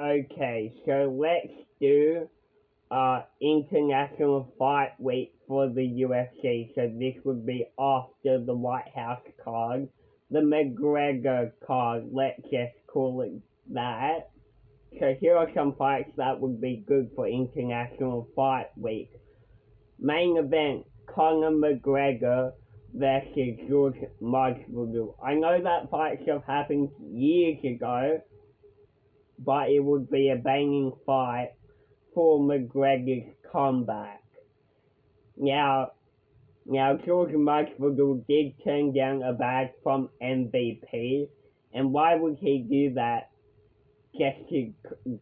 Okay, so let's do International Fight Week for the UFC. So this would be after the White House card, the McGregor card. Let's just call it that. So here are some fights that would be good for International Fight Week. Main event: Conor McGregor versus George Masvidal. I know that fight should have happened years ago, but it would be a banging fight for McGregor's comeback. Now, now George Masvidal did turn down a bag from MVP, and why would he do that just to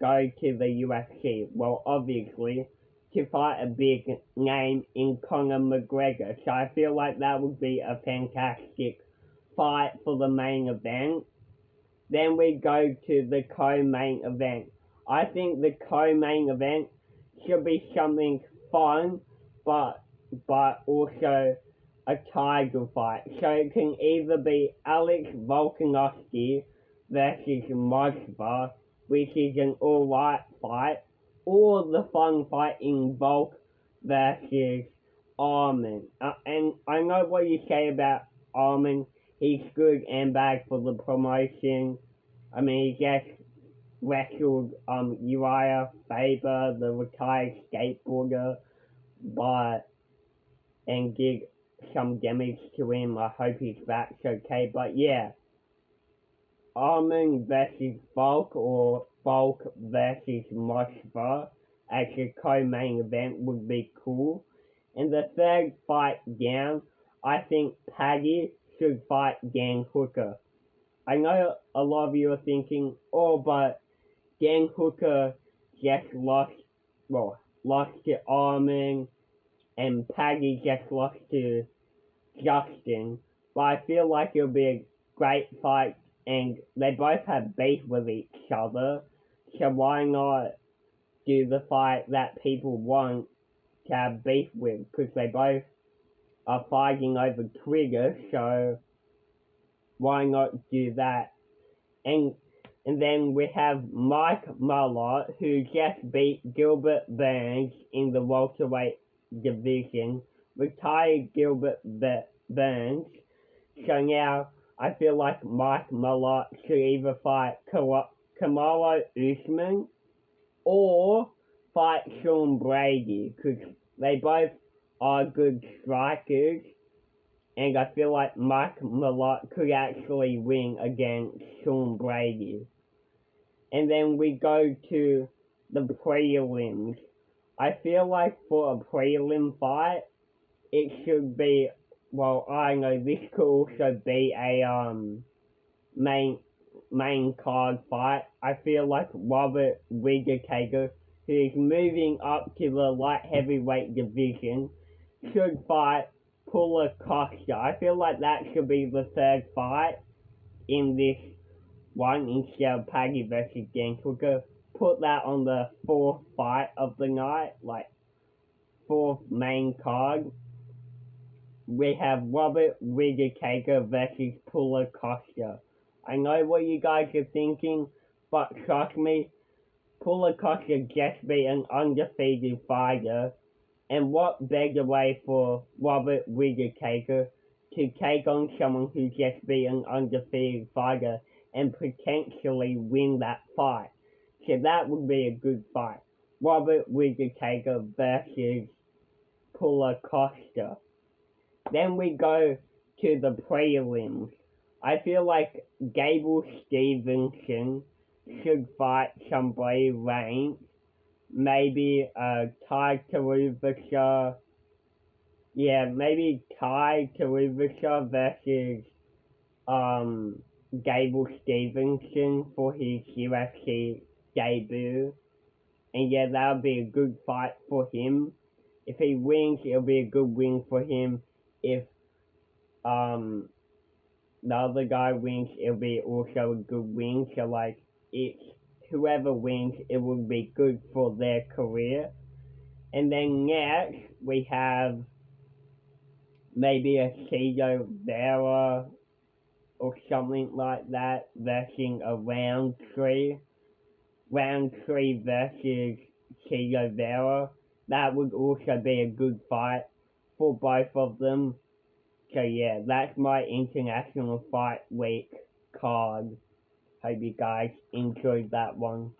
go to the UFC? Well, obviously, to fight a big name in Conor McGregor. So I feel like that would be a fantastic fight for the main event. Then we go to the co-main event. I think the co-main event should be something fun, but also a title fight. So it can either be Alex Volkanovski versus Moskva, which is an alright fight, or the fun fight in Volk versus Armin. And I know what you say about Armin. He's good and bad for the promotion. I mean, he just wrestled Uriah Faber, the retired skateboarder, and did some damage to him. I hope his back's okay. But yeah, Armin versus Volk or Volk versus Moskva as a co-main event would be cool. And the third fight down, I think Paddy should fight Dan Hooker. I know a lot of you are thinking, oh, but Dan Hooker just lost to Armin, and Paddy just lost to Justin. But I feel like it'll be a great fight, and they both have beef with each other, so why not do the fight that people want to have beef with? Because they both are fighting over Twitter, so why not do that? And then we have Mike Mullard, who just beat Gilbert Burns in the welterweight division, retired Gilbert Burns. So now I feel like Mike Mullard should either fight Kamaru Usman or fight Sean Brady, because they both are good strikers. And I feel like Mike Malott could actually win against Sean Brady. And then we go to the prelims. I feel like for a prelim fight, it should be, well, I know this could also be a main card fight. I feel like Robert Whittaker, who is moving up to the light heavyweight division, should fight Paulo Costa. I feel like that should be the third fight in this one instead of Paddy versus Dan Hooker. Put that on the fourth fight of the night, like fourth main card. We have Robert Whittaker versus Paulo Costa. I know what you guys are thinking, but trust me, Paulo Costa just beat an undefeated fighter. And what better way for Robert Whittaker to take on someone who just beat an undefeated fighter and potentially win that fight? So that would be a good fight. Robert Whittaker versus Paulo Costa. Then we go to the prelims. I feel like Gable Stevenson should fight somebody ranked. Maybe Ty Taruvasha. Yeah, maybe Ty Taruvasha versus Gable Stevenson for his UFC debut. And yeah, that would be a good fight for him. If he wins, it'll be a good win for him. If the other guy wins, it'll be also a good win. So like, it's whoever wins, it will be good for their career. And then next, we have maybe a Cesar Vera or something like that versus a Roundtree. Roundtree versus Chiguevara. That would also be a good fight for both of them. So yeah, that's my International Fight Week card. Hope you guys enjoyed that one.